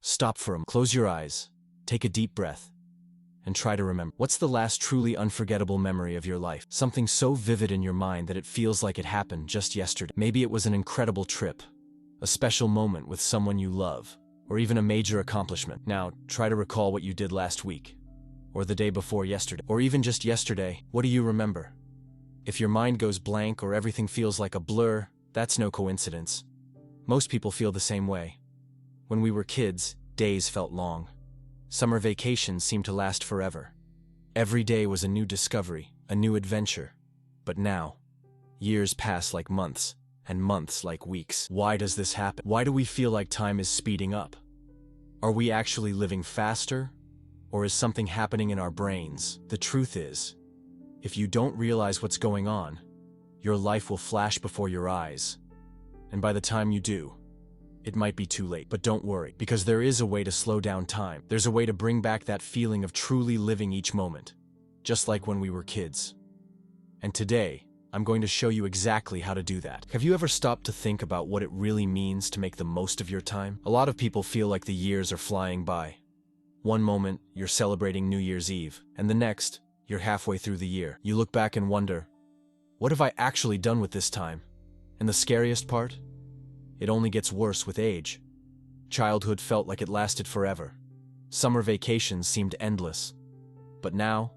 Stop for a moment. Close your eyes, take a deep breath, and try to remember. What's the last truly unforgettable memory of your life? Something so vivid in your mind that it feels like it happened just yesterday. Maybe it was an incredible trip, a special moment with someone you love, or even a major accomplishment. Now, try to recall what you did last week, or the day before yesterday, or even just yesterday. What do you remember? If your mind goes blank or everything feels like a blur, that's no coincidence. Most people feel the same way. When we were kids, days felt long. Summer vacations seemed to last forever. Every day was a new discovery, a new adventure. But now, years pass like months, and months like weeks. Why does this happen? Why do we feel like time is speeding up? Are we actually living faster? Or is something happening in our brains? The truth is, if you don't realize what's going on, your life will flash before your eyes. And by the time you do, it might be too late. But don't worry, because there is a way to slow down time. There's a way to bring back that feeling of truly living each moment, just like when we were kids. And today, I'm going to show you exactly how to do that. Have you ever stopped to think about what it really means to make the most of your time? A lot of people feel like the years are flying by. One moment, you're celebrating New Year's Eve, and the next, you're halfway through the year. You look back and wonder, what have I actually done with this time? And the scariest part? It only gets worse with age. Childhood felt like it lasted forever. Summer vacations seemed endless. But now,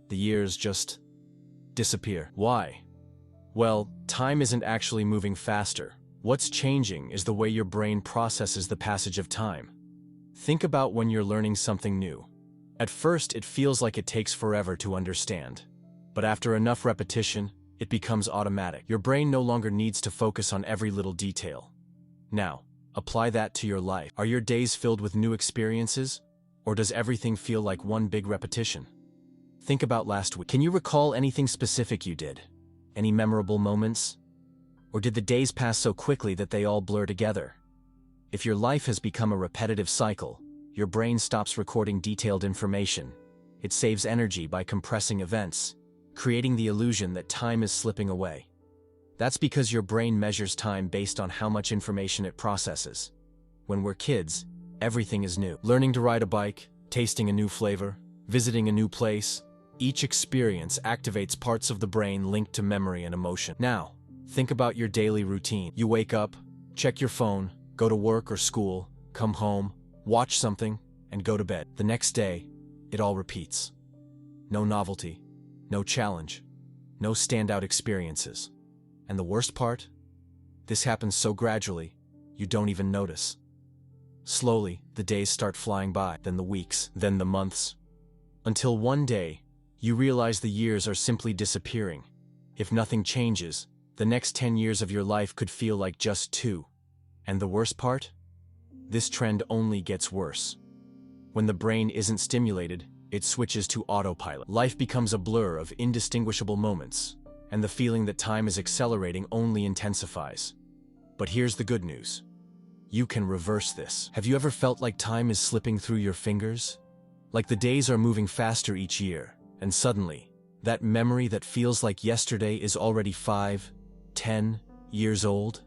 the years just disappear. Why? Well, time isn't actually moving faster. What's changing is the way your brain processes the passage of time. Think about when you're learning something new. At first, it feels like it takes forever to understand. But after enough repetition, it becomes automatic. Your brain no longer needs to focus on every little detail. Now, apply that to your life. Are your days filled with new experiences? Or does everything feel like one big repetition? Think about last week. Can you recall anything specific you did? Any memorable moments? Or did the days pass so quickly that they all blur together? If your life has become a repetitive cycle, your brain stops recording detailed information. It saves energy by compressing events, creating the illusion that time is slipping away. That's because your brain measures time based on how much information it processes. When we're kids, everything is new. Learning to ride a bike, tasting a new flavor, visiting a new place, each experience activates parts of the brain linked to memory and emotion. Now, think about your daily routine. You wake up, check your phone, go to work or school, come home, watch something, and go to bed. The next day, it all repeats. No novelty, no challenge, no standout experiences. And the worst part? This happens so gradually, you don't even notice. Slowly, the days start flying by, then the weeks, then the months. Until one day, you realize the years are simply disappearing. If nothing changes, the next 10 years of your life could feel like just 2. And the worst part? This trend only gets worse. When the brain isn't stimulated, it switches to autopilot. Life becomes a blur of indistinguishable moments, and the feeling that time is accelerating only intensifies. But here's the good news. You can reverse this. Have you ever felt like time is slipping through your fingers? Like the days are moving faster each year, and suddenly, that memory that feels like yesterday is already 5, 10 years old?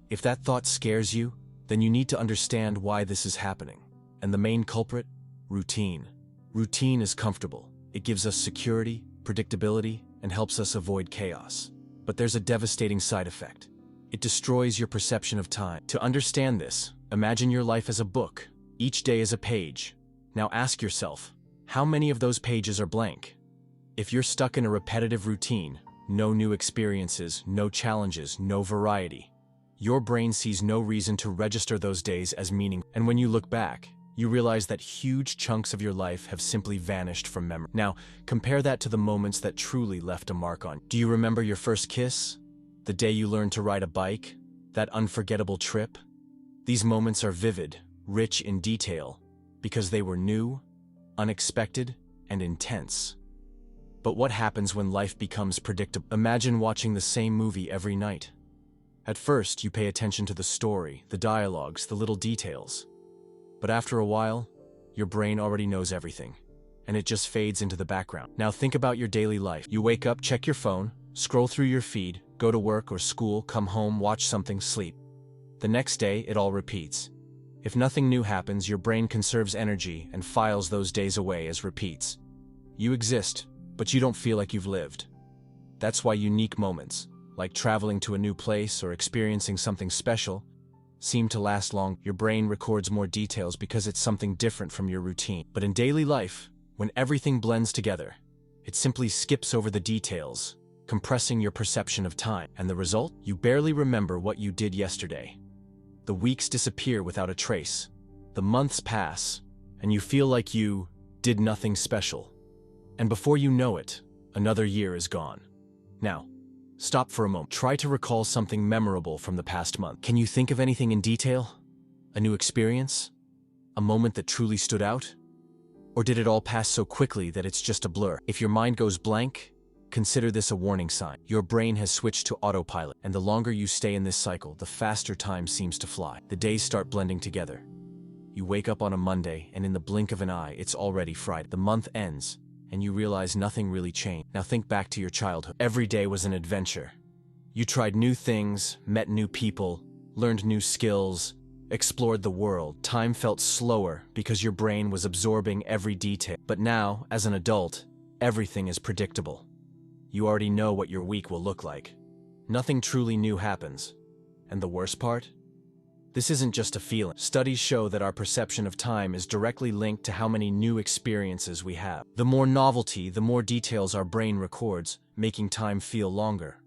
If that thought scares you, then you need to understand why this is happening. And the main culprit? Routine. Routine is comfortable. It gives us security, predictability, and helps us avoid chaos. But there's a devastating side effect. It destroys your perception of time. To understand this, imagine your life as a book. Each day is a page. Now ask yourself, how many of those pages are blank? If you're stuck in a repetitive routine, no new experiences, no challenges, no variety, your brain sees no reason to register those days as meaningful. And when you look back, you realize that huge chunks of your life have simply vanished from memory. Now, compare that to the moments that truly left a mark on you. Do you remember your first kiss? The day you learned to ride a bike? That unforgettable trip? These moments are vivid, rich in detail, because they were new, unexpected, and intense. But what happens when life becomes predictable? Imagine watching the same movie every night. At first, you pay attention to the story, the dialogues, the little details. But after a while, your brain already knows everything, and it just fades into the background. Now think about your daily life. You wake up, check your phone, scroll through your feed, go to work or school, come home, watch something, sleep. The next day, it all repeats. If nothing new happens, your brain conserves energy and files those days away as repeats. You exist, but you don't feel like you've lived. That's why unique moments, like traveling to a new place or experiencing something special, seem to last long. Your brain records more details because it's something different from your routine. But in daily life, when everything blends together, it simply skips over the details, compressing your perception of time. And the result? You barely remember what you did yesterday. The weeks disappear without a trace. The months pass, and you feel like you did nothing special. And before you know it, another year is gone. Now, stop for a moment. Try to recall something memorable from the past month. Can you think of anything in detail? A new experience? A moment that truly stood out? Or did it all pass so quickly that it's just a blur? If your mind goes blank, consider this a warning sign. Your brain has switched to autopilot, and the longer you stay in this cycle, the faster time seems to fly. The days start blending together. You wake up on a Monday, and in the blink of an eye, it's already Friday. The month ends, and you realize nothing really changed. Now think back to your childhood. Every day was an adventure. You tried new things, met new people, learned new skills, explored the world. Time felt slower because your brain was absorbing every detail. But now, as an adult, everything is predictable. You already know what your week will look like. Nothing truly new happens. And the worst part? This isn't just a feeling. Studies show that our perception of time is directly linked to how many new experiences we have. The more novelty, the more details our brain records, making time feel longer.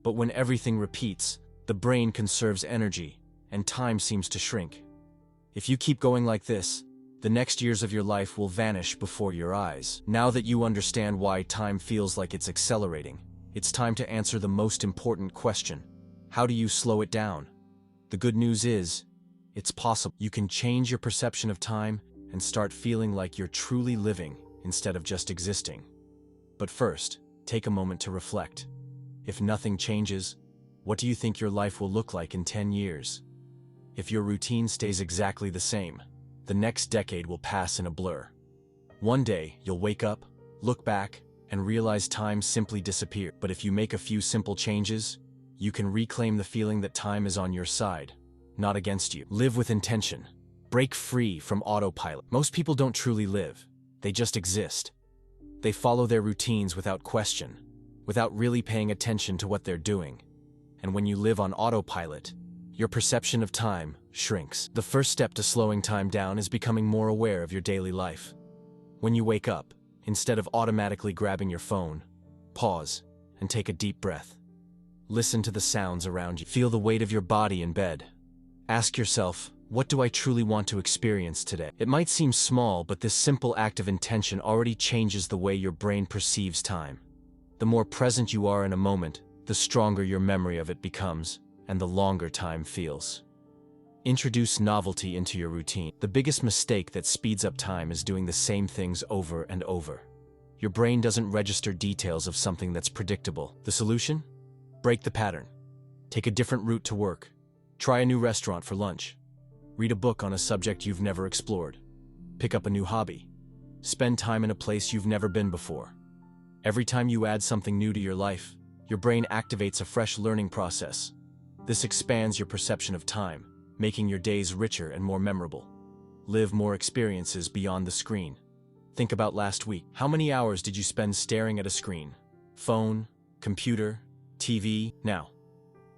But when everything repeats, the brain conserves energy, and time seems to shrink. If you keep going like this, the next years of your life will vanish before your eyes. Now that you understand why time feels like it's accelerating, it's time to answer the most important question. How do you slow it down? The good news is, it's possible. You can change your perception of time and start feeling like you're truly living instead of just existing. But first, take a moment to reflect. If nothing changes, what do you think your life will look like in 10 years? If your routine stays exactly the same, the next decade will pass in a blur. One day, you'll wake up, look back, and realize time simply disappeared. But if you make a few simple changes, you can reclaim the feeling that time is on your side, not against you. Live with intention. Break free from autopilot. Most people don't truly live. They just exist. They follow their routines without question, without really paying attention to what they're doing. And when you live on autopilot, your perception of time shrinks. The first step to slowing time down is becoming more aware of your daily life. When you wake up, instead of automatically grabbing your phone, pause and take a deep breath. Listen to the sounds around you. Feel the weight of your body in bed. Ask yourself, what do I truly want to experience today? It might seem small, but this simple act of intention already changes the way your brain perceives time. The more present you are in a moment, the stronger your memory of it becomes, and the longer time feels. Introduce novelty into your routine. The biggest mistake that speeds up time is doing the same things over and over. Your brain doesn't register details of something that's predictable. The solution? Break the pattern. Take a different route to work. Try a new restaurant for lunch. Read a book on a subject you've never explored. Pick up a new hobby. Spend time in a place you've never been before. Every time you add something new to your life, your brain activates a fresh learning process. This expands your perception of time, making your days richer and more memorable. Live more experiences beyond the screen. Think about last week. How many hours did you spend staring at a screen? Phone, computer, TV? Now,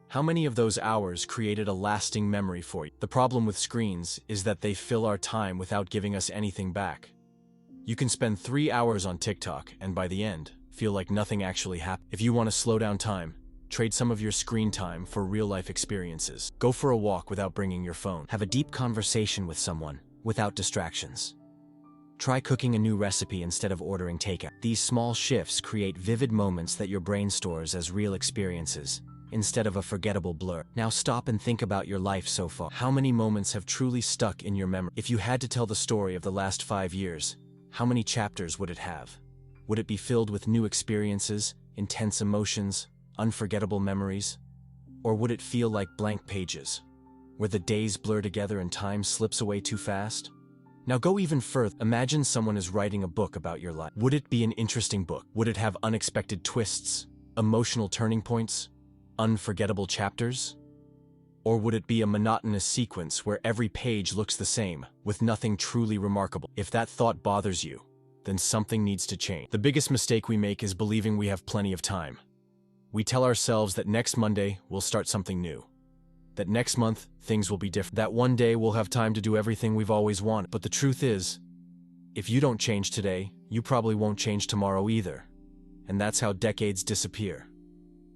how many of those hours created a lasting memory for you? The problem with screens is that they fill our time without giving us anything back. You can spend 3 hours on TikTok and by the end, feel like nothing actually happened. If you want to slow down time, trade some of your screen time for real-life experiences. Go for a walk without bringing your phone. Have a deep conversation with someone without distractions. Try cooking a new recipe instead of ordering takeout. These small shifts create vivid moments that your brain stores as real experiences, instead of a forgettable blur. Now stop and think about your life so far. How many moments have truly stuck in your memory? If you had to tell the story of the last 5 years, how many chapters would it have? Would it be filled with new experiences, intense emotions, unforgettable memories? Or would it feel like blank pages, where the days blur together and time slips away too fast? Now go even further. Imagine someone is writing a book about your life. Would it be an interesting book? Would it have unexpected twists, emotional turning points, unforgettable chapters? Or would it be a monotonous sequence where every page looks the same, with nothing truly remarkable? If that thought bothers you, then something needs to change. The biggest mistake we make is believing we have plenty of time. We tell ourselves that next Monday we'll start something new. That next month things will be different. That one day we'll have time to do everything we've always wanted. But the truth is, if you don't change today, you probably won't change tomorrow either. And that's how decades disappear.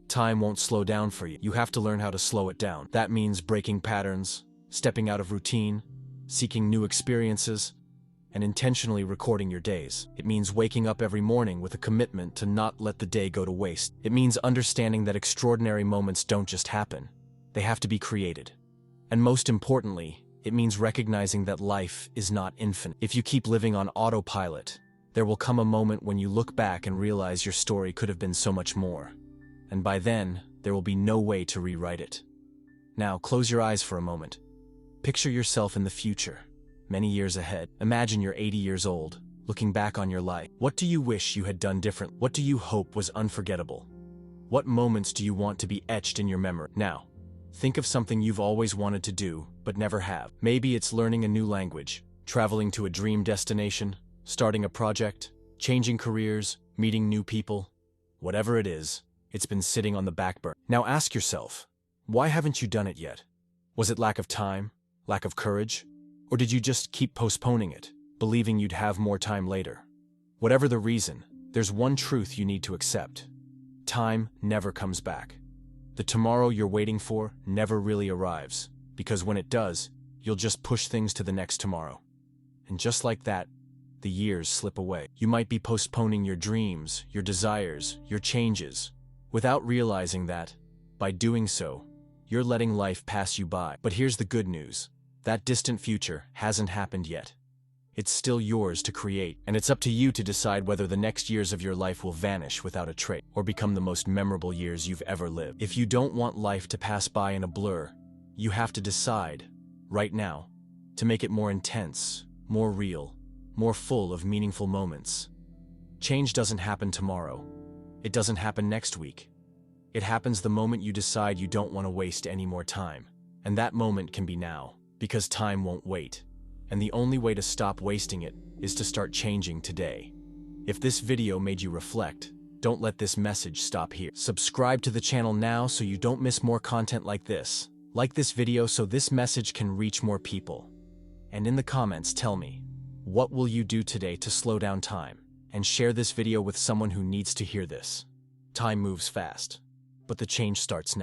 Time won't slow down for you. You have to learn how to slow it down. That means breaking patterns, stepping out of routine, seeking new experiences, and intentionally recording your days. It means waking up every morning with a commitment to not let the day go to waste. It means understanding that extraordinary moments don't just happen. They have to be created. And most importantly, it means recognizing that life is not infinite. If you keep living on autopilot, there will come a moment when you look back and realize your story could have been so much more. And by then, there will be no way to rewrite it. Now, close your eyes for a moment. Picture yourself in the future, many years ahead. Imagine you're 80 years old, looking back on your life. What do you wish you had done different? What do you hope was unforgettable? What moments do you want to be etched in your memory? Now, think of something you've always wanted to do, but never have. Maybe it's learning a new language, traveling to a dream destination, starting a project, changing careers, meeting new people. Whatever it is, it's been sitting on the back burner. Now ask yourself, why haven't you done it yet? Was it lack of time, lack of courage? Or did you just keep postponing it, believing you'd have more time later? Whatever the reason, there's one truth you need to accept. Time never comes back. The tomorrow you're waiting for never really arrives, because when it does, you'll just push things to the next tomorrow. And just like that, the years slip away. You might be postponing your dreams, your desires, your changes, without realizing that, by doing so, you're letting life pass you by. But here's the good news. That distant future hasn't happened yet. It's still yours to create, and it's up to you to decide whether the next years of your life will vanish without a trace, or become the most memorable years you've ever lived. If you don't want life to pass by in a blur, you have to decide, right now, to make it more intense, more real, more full of meaningful moments. Change doesn't happen tomorrow. It doesn't happen next week. It happens the moment you decide you don't want to waste any more time. And that moment can be now, because time won't wait. And the only way to stop wasting it is to start changing today. If this video made you reflect, don't let this message stop here. Subscribe to the channel now so you don't miss more content like this. Like this video so this message can reach more people. And in the comments tell me, what will you do today to slow down time? And share this video with someone who needs to hear this. Time moves fast, but the change starts now.